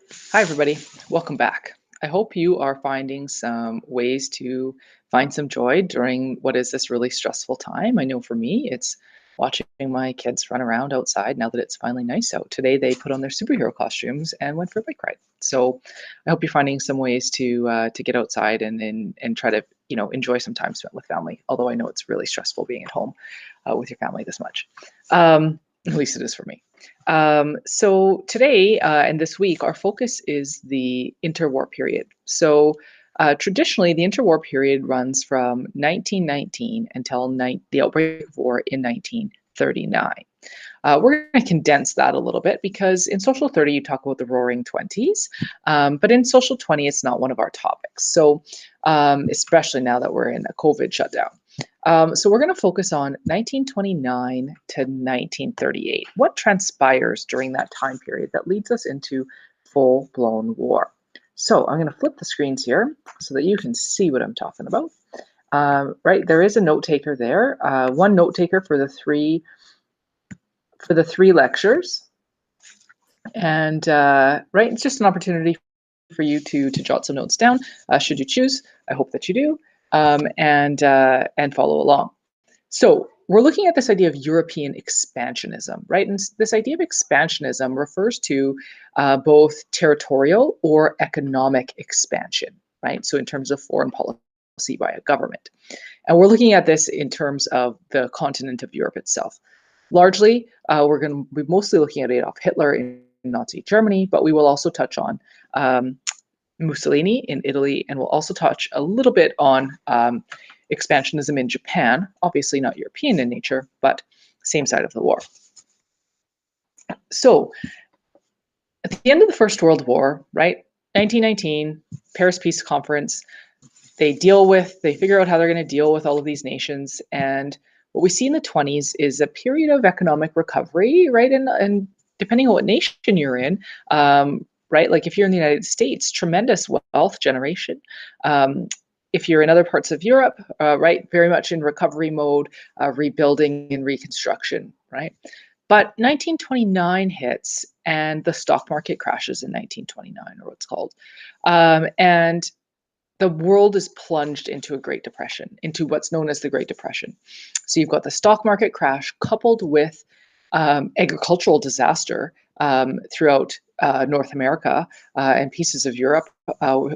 Hi, everybody. Welcome back. I hope you are finding some ways to find some joy during what is this really stressful time. I know for me, it's watching my kids run around outside now that it's finally nice out. Today, they put on their superhero costumes and went for a bike ride. So I hope you're finding some ways to get outside and try to enjoy some time spent with family. Although I know it's really stressful being at home with your family this much. At least it is for me. So today and this week, our focus is the interwar period. So traditionally, the interwar period runs from 1919 until the outbreak of war in 1939. We're going to condense that a little bit because in Social 30, you talk about the Roaring Twenties, but in Social 20, it's not one of our topics. So especially now that we're in a COVID shutdown. So we're going to focus on 1929 to 1938. What transpires during that time period that leads us into full-blown war? So I'm going to flip the screens here so that you can see what I'm talking about. Right, there is a note taker there. One note taker for the three lectures, and right, it's just an opportunity for you to jot some notes down, should you choose. I hope that you do, and follow along. So we're looking at this idea of European expansionism, right? And this idea of expansionism refers to both territorial or economic expansion, right? So in terms of foreign policy by a government. And we're looking at this in terms of the continent of Europe itself. Largely, we're going to be mostly looking at Adolf Hitler in Nazi Germany, but we will also touch on Mussolini in Italy, and we'll also touch a little bit on expansionism in Japan, obviously not European in nature, but same side of the war. So at the end of the First World War, right, 1919, Paris Peace Conference, they figure out how they're going to deal with all of these nations. And what we see in the 20s is a period of economic recovery, right? And depending on what nation you're in, right? Like if you're in the United States, tremendous wealth generation. If you're in other parts of Europe, right, very much in recovery mode, rebuilding and reconstruction, right? But 1929 hits and the stock market crashes in 1929, or what's called. And the world is plunged into a Great Depression, into what's known as the Great Depression. So you've got the stock market crash coupled with agricultural disaster throughout North America and pieces of Europe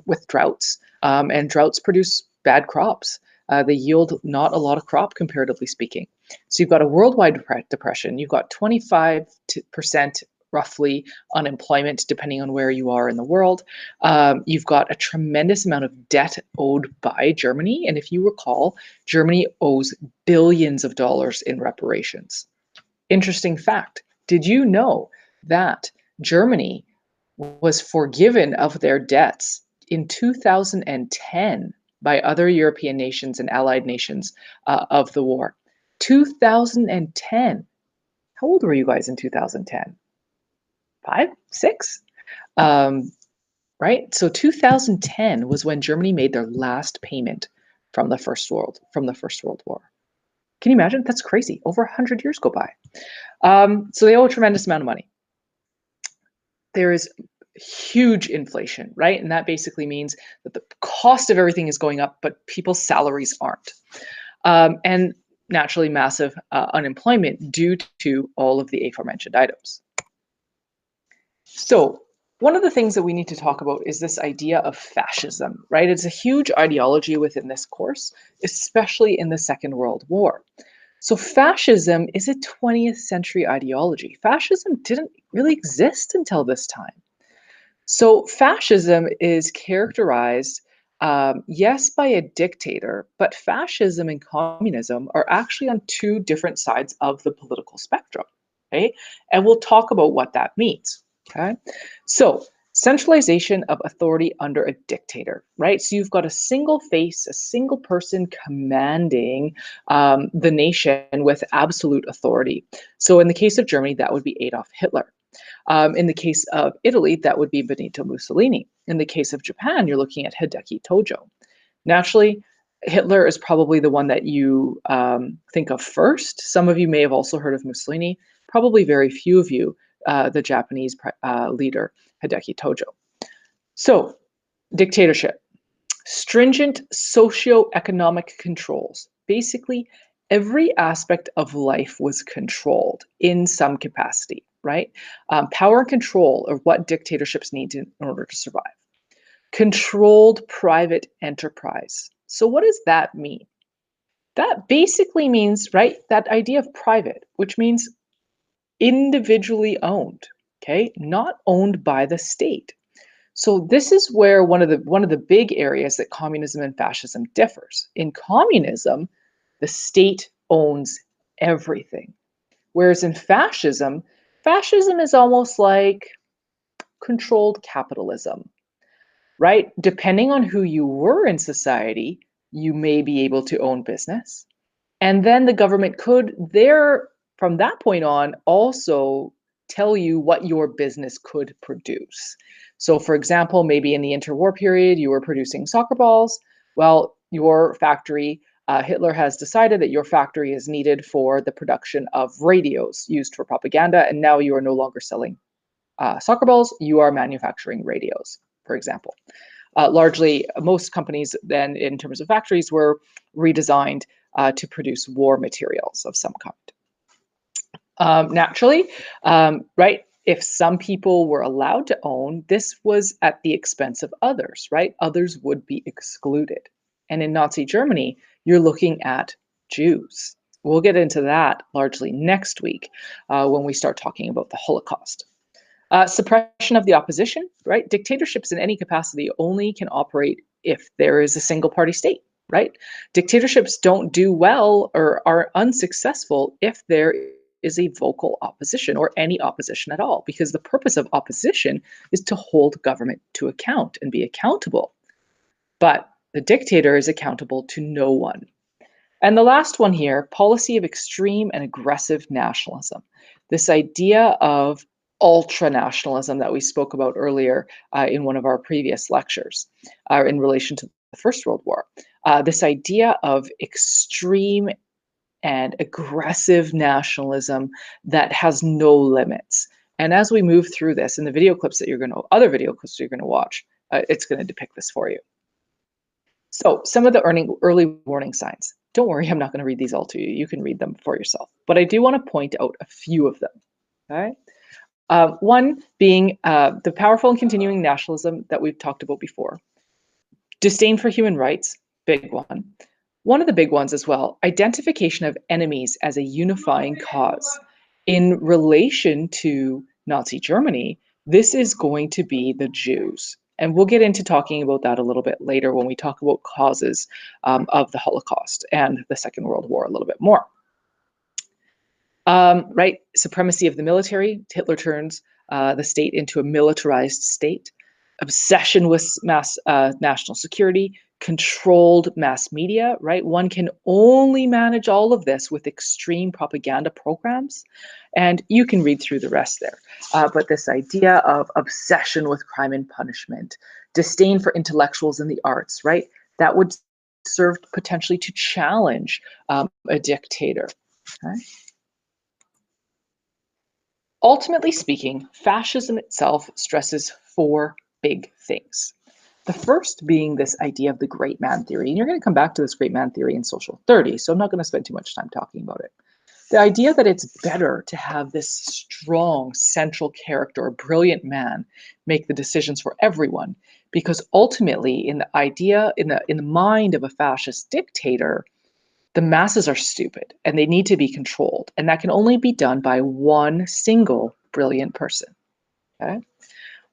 with droughts. And droughts produce bad crops. They yield not a lot of crop, comparatively speaking. So you've got a worldwide depression. You've got 25% roughly unemployment, depending on where you are in the world. You've got a tremendous amount of debt owed by Germany. And if you recall, Germany owes billions of dollars in reparations. Interesting fact. Did you know that Germany was forgiven of their debts in 2010 by other European nations and allied nations of the war? 2010. How old were you guys in 2010? 5, 6? Right? So 2010 was when Germany made their last payment from the First World War. Can you imagine? That's crazy. Over 100 years go by. So they owe a tremendous amount of money. There is huge inflation, right? And that basically means that the cost of everything is going up, but people's salaries aren't. And naturally massive unemployment due to all of the aforementioned items. So one of the things that we need to talk about is this idea of fascism, right? It's a huge ideology within this course, especially in the Second World War. So fascism is a 20th century ideology. Fascism didn't really exist until this time. So fascism is characterized, yes, by a dictator, but fascism and communism are actually on two different sides of the political spectrum, okay? And we'll talk about what that means, okay? So centralization of authority under a dictator, right? So you've got a single face, a single person commanding the nation with absolute authority. So in the case of Germany, that would be Adolf Hitler. In the case of Italy, that would be Benito Mussolini. In the case of Japan, you're looking at Hideki Tojo. Naturally, Hitler is probably the one that you think of first. Some of you may have also heard of Mussolini, probably very few of you, the Japanese leader, Hideki Tojo. So, dictatorship, stringent socio-economic controls. Basically, every aspect of life was controlled in some capacity, right? Power and control are what dictatorships need in order to survive. Controlled private enterprise. So, what does that mean? That basically means, right, that idea of private, which means individually owned, okay, not owned by the state. So this is where one of the big areas that communism and fascism differs. In communism, the state owns everything, whereas in fascism, fascism is almost like controlled capitalism, right? Depending on who you were in society, you may be able to own business. And then the government could there from that point on also tell you what your business could produce. So for example, maybe in the interwar period, you were producing soccer balls. Well, your factory, Hitler has decided that your factory is needed for the production of radios used for propaganda, and now you are no longer selling soccer balls, you are manufacturing radios, for example. Largely, most companies then, in terms of factories, were redesigned to produce war materials of some kind. Naturally, right, if some people were allowed to own, this was at the expense of others, right? Others would be excluded. And in Nazi Germany, you're looking at Jews. We'll get into that largely next week when we start talking about the Holocaust. Suppression of the opposition, right? Dictatorships in any capacity only can operate if there is a single party state, right? Dictatorships don't do well or are unsuccessful if there is a vocal opposition or any opposition at all, because the purpose of opposition is to hold government to account and be accountable. But the dictator is accountable to no one. And the last one here, policy of extreme and aggressive nationalism. This idea of ultra-nationalism that we spoke about earlier in one of our previous lectures in relation to the First World War. This idea of extreme and aggressive nationalism that has no limits. And as we move through this in the video clips that other video clips you're going to watch, it's going to depict this for you. So some of the early warning signs. Don't worry, I'm not going to read these all to you. You can read them for yourself. But I do want to point out a few of them. Okay. One being the powerful and continuing nationalism that we've talked about before. Disdain for human rights, big one. One of the big ones as well, identification of enemies as a unifying cause. In relation to Nazi Germany, this is going to be the Jews. And we'll get into talking about that a little bit later when we talk about causes of the Holocaust and the Second World War a little bit more. Right, supremacy of the military. Hitler turns the state into a militarized state. Obsession with mass national security, controlled mass media, right? One can only manage all of this with extreme propaganda programs. And you can read through the rest there. But this idea of obsession with crime and punishment, disdain for intellectuals and the arts, right? That would serve potentially to challenge a dictator. Okay? Ultimately speaking, fascism itself stresses four big things. The first being this idea of the great man theory. And you're going to come back to this great man theory in Social 30, so I'm not going to spend too much time talking about it. The idea that it's better to have this strong central character, a brilliant man, make the decisions for everyone, because ultimately, in the mind of a fascist dictator, the masses are stupid and they need to be controlled, and that can only be done by one single brilliant person. Okay.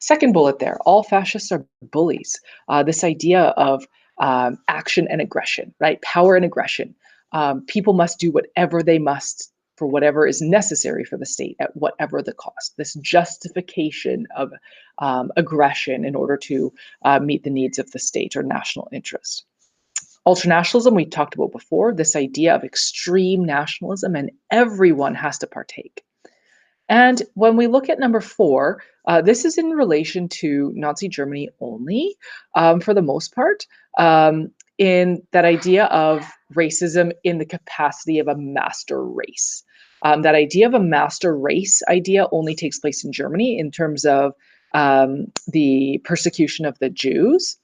Second bullet there, all fascists are bullies. This idea of action and aggression, right? Power and aggression. People must do whatever they must for whatever is necessary for the state at whatever the cost. This justification of aggression in order to meet the needs of the state or national interest. Ultranationalism, we talked about before, this idea of extreme nationalism, and everyone has to partake. And when we look at number 4, this is in relation to Nazi Germany only, for the most part, in that idea of racism in the capacity of a master race. That idea of a master race idea only takes place in Germany in terms of the persecution of the Jews.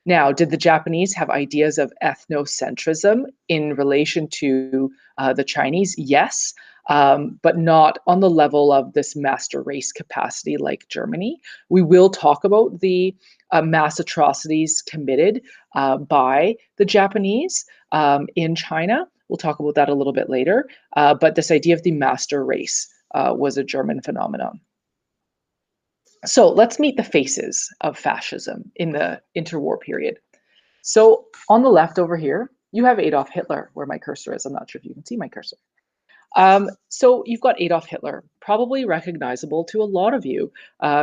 Now, did the Japanese have ideas of ethnocentrism in relation to the Chinese? Yes, but not on the level of this master race capacity like Germany. We will talk about the mass atrocities committed by the Japanese in China. We'll talk about that a little bit later. But this idea of the master race was a German phenomenon. So let's meet the faces of fascism in the interwar period. So on the left over here, you have Adolf Hitler, where my cursor is. I'm not sure if you can see my cursor. So you've got Adolf Hitler, probably recognizable to a lot of you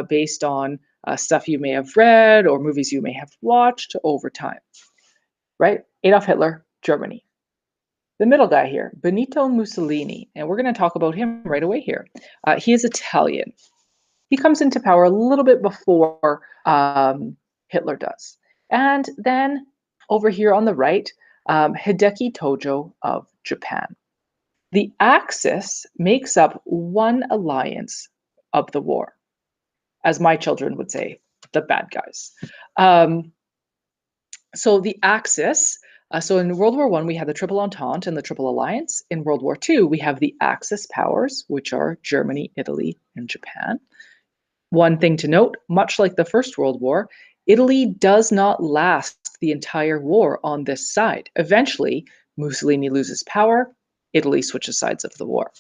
based on stuff you may have read or movies you may have watched over time, right? Adolf Hitler, Germany. The middle guy here, Benito Mussolini, and we're going to talk about him right away here. He is Italian. He comes into power a little bit before Hitler does. And then over here on the right, Hideki Tojo of Japan. The Axis makes up one alliance of the war, as my children would say, the bad guys. So the Axis, so in World War I, we had the Triple Entente and the Triple Alliance. In World War II, we have the Axis powers, which are Germany, Italy, and Japan. One thing to note, much like the First World War, Italy does not last the entire war on this side. Eventually, Mussolini loses power, Italy switches sides of the war.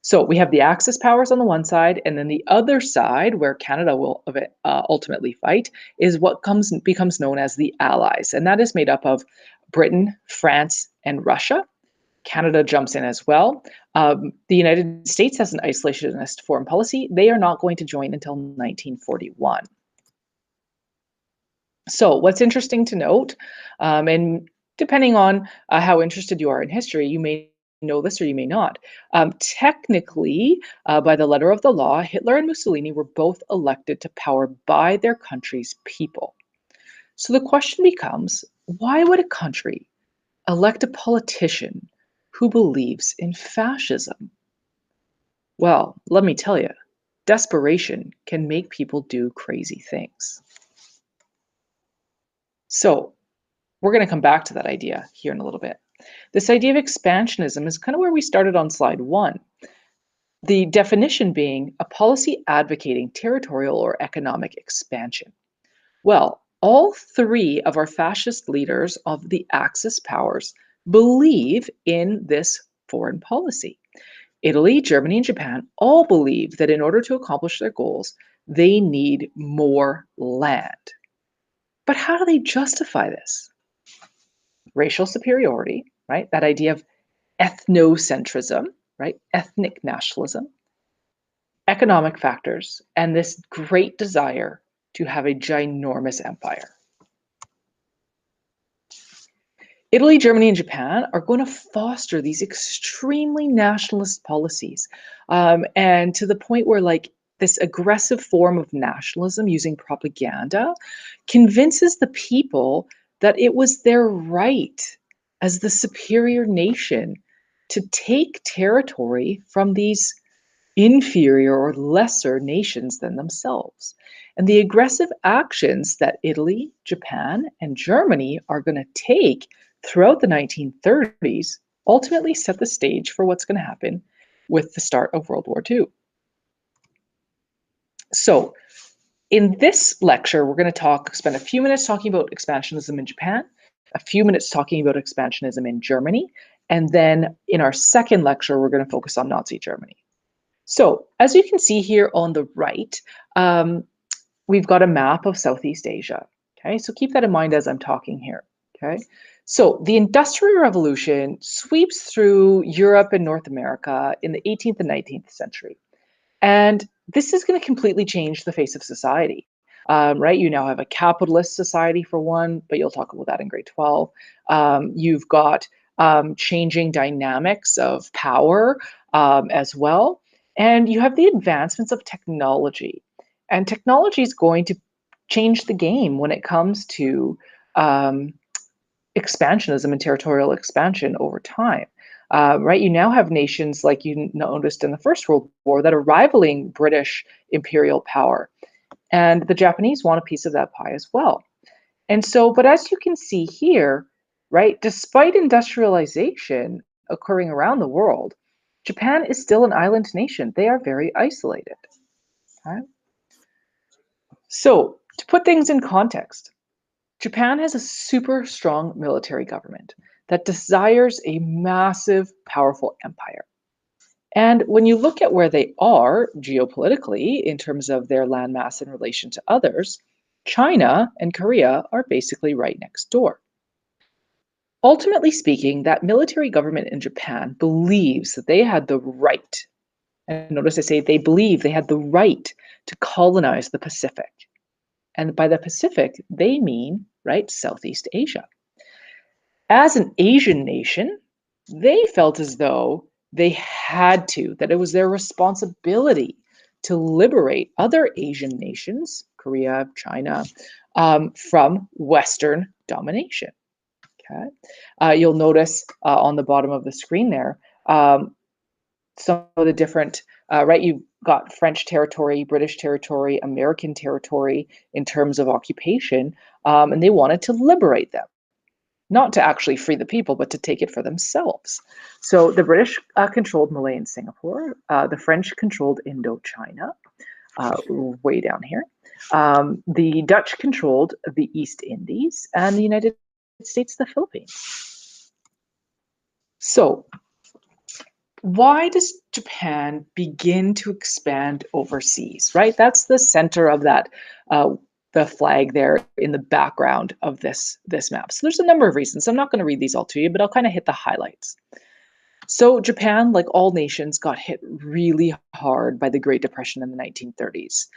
So we have the Axis powers on the one side, and then the other side, where Canada will ultimately fight, is what becomes known as the Allies. And that is made up of Britain, France, and Russia. Canada jumps in as well. The United States has an isolationist foreign policy. They are not going to join until 1941. So what's interesting to note, and depending on how interested you are in history, you may know this or you may not. Technically, by the letter of the law, Hitler and Mussolini were both elected to power by their country's people. So the question becomes, why would a country elect a politician who believes in fascism? Well, let me tell you, desperation can make people do crazy things. So we're going to come back to that idea here in a little bit. This idea of expansionism is kind of where we started on slide 1. The definition being a policy advocating territorial or economic expansion. Well, all three of our fascist leaders of the Axis powers believe in this foreign policy. Italy, Germany, and Japan all believe that in order to accomplish their goals, they need more land. But how do they justify this? Racial superiority, right? That idea of ethnocentrism, right? Ethnic nationalism, economic factors, and this great desire to have a ginormous empire. Italy, Germany, and Japan are going to foster these extremely nationalist policies, and to the point where, like, this aggressive form of nationalism using propaganda convinces the people that it was their right as the superior nation to take territory from these inferior or lesser nations than themselves. And the aggressive actions that Italy, Japan, and Germany are going to take throughout the 1930s ultimately set the stage for what's going to happen with the start of World War II. So in this lecture, we're going to spend a few minutes talking about expansionism in Japan, a few minutes talking about expansionism in Germany, and then in our second lecture, we're going to focus on Nazi Germany. So as you can see here on the right, we've got a map of Southeast Asia. Okay, so keep that in mind as I'm talking here. Okay, so the Industrial Revolution sweeps through Europe and North America in the 18th and 19th century. And this is going to completely change the face of society, right? You now have a capitalist society for one, but you'll talk about that in grade 12. You've got changing dynamics of power as well. And you have the advancements of technology. And technology is going to change the game when it comes to expansionism and territorial expansion over time. Right, you now have nations like you noticed in the First World War that are rivaling British imperial power. And the Japanese want a piece of that pie as well. And so, but as you can see here, right, despite industrialization occurring around the world, Japan is still an island nation. They are very isolated. Okay? So, to put things in context, Japan has a super strong military government that desires a massive, powerful empire. And when you look at where they are geopolitically in terms of their landmass in relation to others, China and Korea are basically right next door. Ultimately speaking, that military government in Japan believes that they had the right, and notice I say they believe they had the right to colonize the Pacific. And by the Pacific, they mean, right, Southeast Asia. As an Asian nation, they felt as though they had to, that it was their responsibility to liberate other Asian nations, Korea, China, from Western domination. Okay. You'll notice on the bottom of the screen there some of the different, right? You've got French territory, British territory, American territory in terms of occupation, and they wanted to liberate them, not to actually free the people, but to take it for themselves. So the British controlled Malay and Singapore. The French controlled Indochina, way down here. The Dutch controlled the East Indies, and the United States the Philippines. So why does Japan begin to expand overseas, right? That's the center of that, the flag there in the background of this map. So there's a number of reasons. I'm not going to read these all to you, but I'll kind of hit the highlights. So Japan, like all nations, got hit really hard by the Great Depression in the 1930s.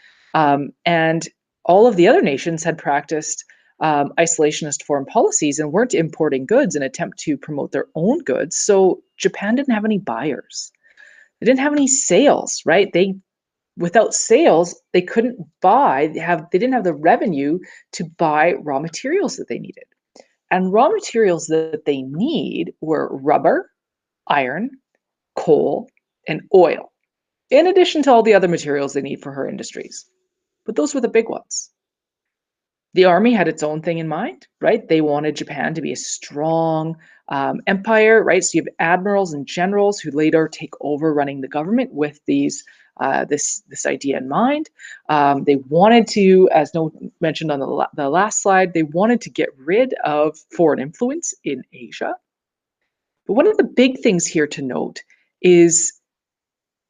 And all of the other nations had practiced isolationist foreign policies and weren't importing goods in an attempt to promote their own goods. So Japan didn't have any buyers. They didn't have any sales, right? Without sales, they couldn't they didn't have the revenue to buy raw materials that they needed. And raw materials that they need were rubber, iron, coal, and oil, in addition to all the other materials they need for her industries. But those were the big ones. The army had its own thing in mind, right? They wanted Japan to be a strong empire, right? So you have admirals and generals who later take over running the government with this idea in mind. They wanted to, as mentioned on the last slide, they wanted to get rid of foreign influence in Asia. But one of the big things here to note is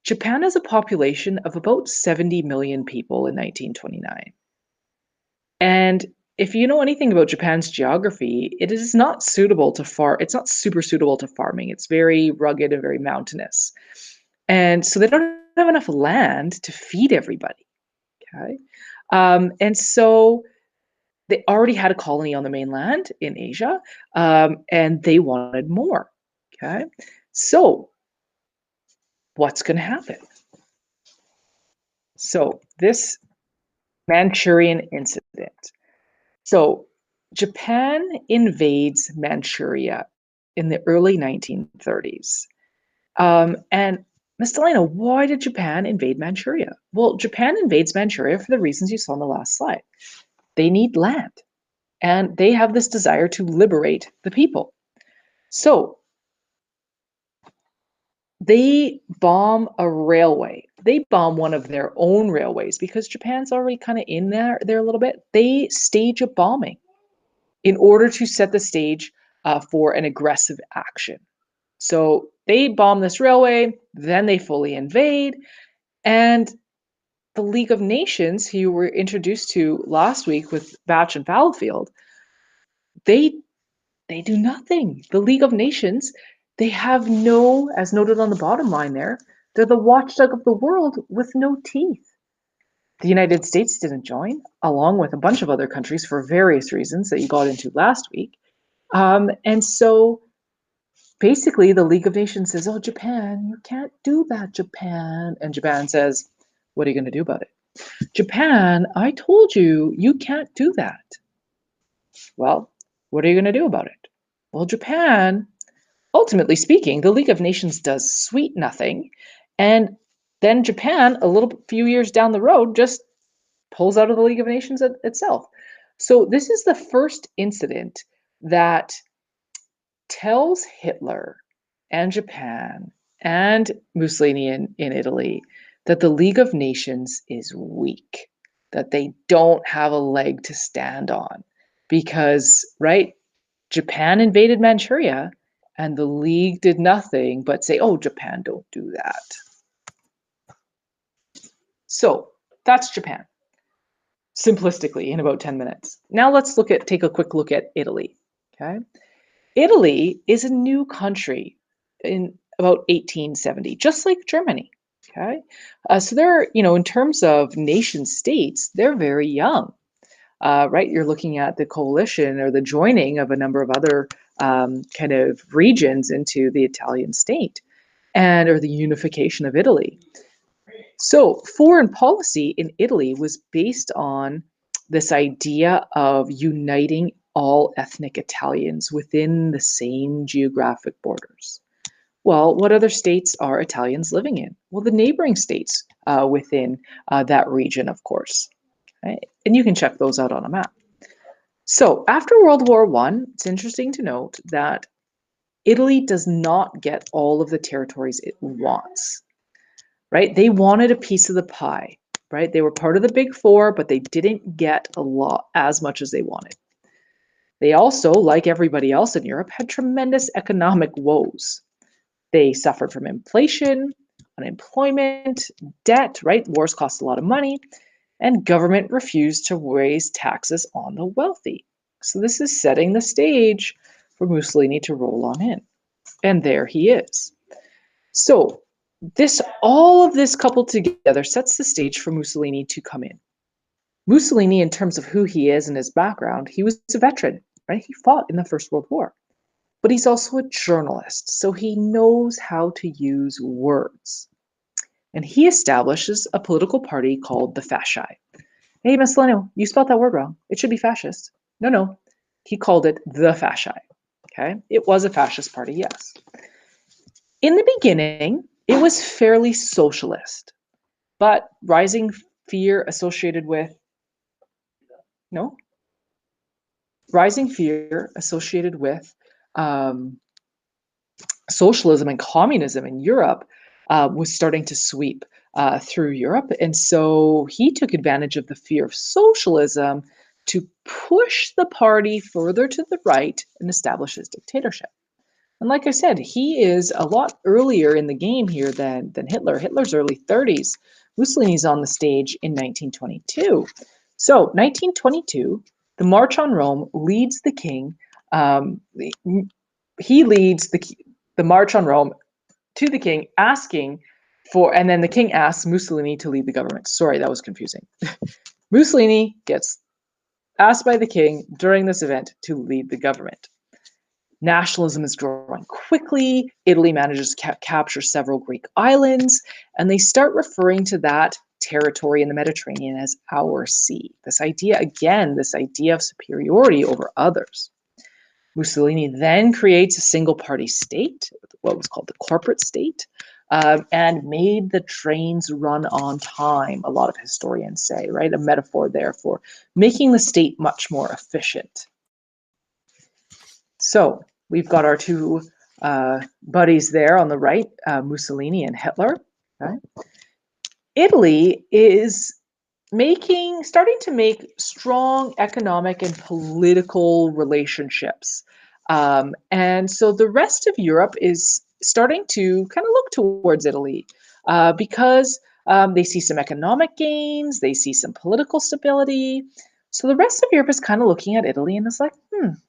Japan has a population of about 70 million people in 1929. And if you know anything about Japan's geography, it is not suitable to it's not super suitable to farming. It's very rugged and very mountainous. And so they don't have enough land to feed everybody. Okay. And so they already had a colony on the mainland in Asia, and they wanted more. Okay. So what's going to happen? So this Manchurian incident. So Japan invades Manchuria in the early 1930s. And Ms. Delano, why did Japan invade Manchuria? Well, Japan invades Manchuria for the reasons you saw on the last slide. They need land, and they have this desire to liberate the people. So they bomb a railway. They bomb one of their own railways because Japan's already kind of in there a little bit. They stage a bombing in order to set the stage for an aggressive action. So they bomb this railway, then they fully invade, and the League of Nations, who you were introduced to last week with Batch and Battlefield, they do nothing. The League of Nations, they have no, as noted on the bottom line there, they're the watchdog of the world with no teeth. The United States didn't join, along with a bunch of other countries for various reasons that you got into last week. And so basically the League of Nations says, oh, Japan, you can't do that, Japan. And Japan says, what are you going to do about it? Japan, I told you, you can't do that. Well, what are you going to do about it? Well, Japan, ultimately speaking, the League of Nations does sweet nothing. And then Japan, few years down the road, just pulls out of the League of Nations itself. So this is the first incident that tells Hitler and Japan and Mussolini in Italy that the League of Nations is weak, that they don't have a leg to stand on. Because, right, Japan invaded Manchuria and the League did nothing but say, oh, Japan, don't do that. So that's Japan, simplistically, in about 10 minutes. Now let's take a quick look at Italy. Okay. Italy is a new country in about 1870, just like Germany. Okay, so they're, in terms of nation states, they're very young, right? You're looking at the coalition or the joining of a number of other kind of regions into the Italian state, or the unification of Italy. So foreign policy in Italy was based on this idea of uniting all ethnic Italians within the same geographic borders. Well, what other states are Italians living in? Well, the neighboring states within that region, of course. Right? And you can check those out on a map. So after World War I, it's interesting to note that Italy does not get all of the territories it wants. Right? They wanted a piece of the pie. Right? They were part of the Big Four, but they didn't get as much as they wanted. They also, like everybody else in Europe, had tremendous economic woes. They suffered from inflation, unemployment, debt, right? Wars cost a lot of money, and government refused to raise taxes on the wealthy. So this is setting the stage for Mussolini to roll on in. And there he is. So all of this coupled together sets the stage for Mussolini to come in. Mussolini, in terms of who he is and his background, he was a veteran, right? He fought in the First World War. But he's also a journalist, so he knows how to use words. And he establishes a political party called the Fasci. Hey, Mussolini, you spelled that word wrong. It should be fascist. No. He called it the Fasci. Okay? It was a fascist party, yes. In the beginning, it was fairly socialist, but rising fear associated with socialism and communism in Europe was starting to sweep through Europe. And so he took advantage of the fear of socialism to push the party further to the right and establish his dictatorship. And like I said, he is a lot earlier in the game here than Hitler. Hitler's early 30s. Mussolini's on the stage in 1922. So 1922, the March on Rome leads the king. He leads the March on Rome to the king, and then the king asks Mussolini to lead the government. Sorry, that was confusing. Mussolini gets asked by the king during this event to lead the government. Nationalism is growing quickly. Italy manages to capture several Greek islands, and they start referring to that territory in the Mediterranean as our sea. This idea of superiority over others. Mussolini then creates a single-party state, what was called the corporate state, and made the trains run on time, a lot of historians say, right? A metaphor there for making the state much more efficient. So we've got our two buddies there on the right, Mussolini and Hitler. Okay? Italy is starting to make strong economic and political relationships. And so the rest of Europe is starting to kind of look towards Italy because they see some economic gains, they see some political stability. So the rest of Europe is kind of looking at Italy and is like,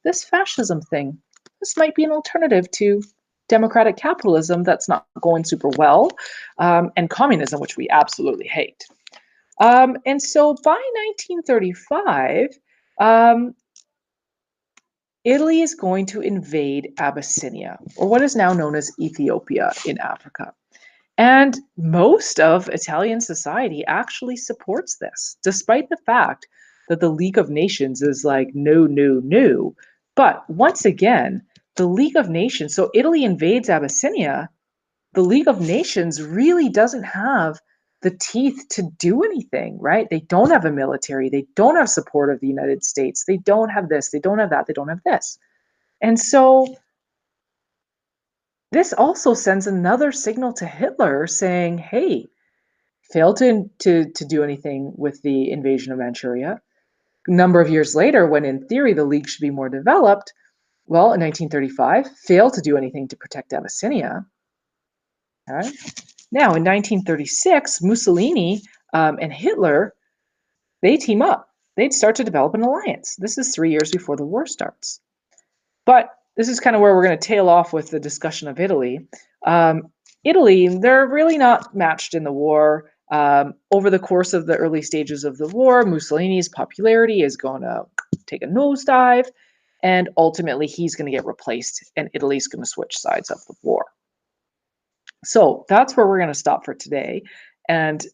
this fascism thing, this might be an alternative to democratic capitalism that's not going super well, and communism, which we absolutely hate. And so by 1935, Italy is going to invade Abyssinia, or what is now known as Ethiopia in Africa. And most of Italian society actually supports this, despite the fact that the League of Nations is like, no. But once again, the League of Nations, so Italy invades Abyssinia, the League of Nations really doesn't have the teeth to do anything, right? They don't have a military. They don't have support of the United States. They don't have this. They don't have that. They don't have this. And so this also sends another signal to Hitler saying, hey, failed to do anything with the invasion of Manchuria. A number of years later, when in theory the League should be more developed, well, in 1935, failed to do anything to protect Abyssinia. Okay. Now, in 1936, Mussolini and Hitler, they team up. They'd start to develop an alliance. This is 3 years before the war starts. But this is kind of where we're going to tail off with the discussion of Italy. Italy, they're really not matched in the war. Over the course of the early stages of the war, Mussolini's popularity is going to take a nosedive, and ultimately he's going to get replaced, and Italy's going to switch sides of the war. So that's where we're going to stop for today. And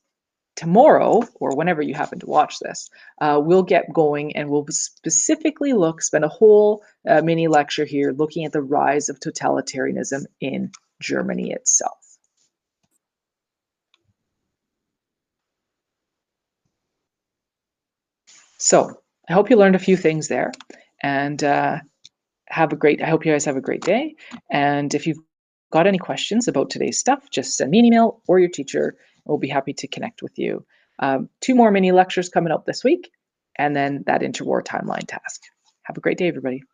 tomorrow, or whenever you happen to watch this, we'll get going and we'll specifically spend a whole mini lecture here looking at the rise of totalitarianism in Germany itself. So I hope you learned a few things there, and I hope you guys have a great day. And if you've got any questions about today's stuff, just send me an email or your teacher. We'll be happy to connect with you. 2 more mini lectures coming up this week, and then that interwar timeline task. Have a great day, everybody.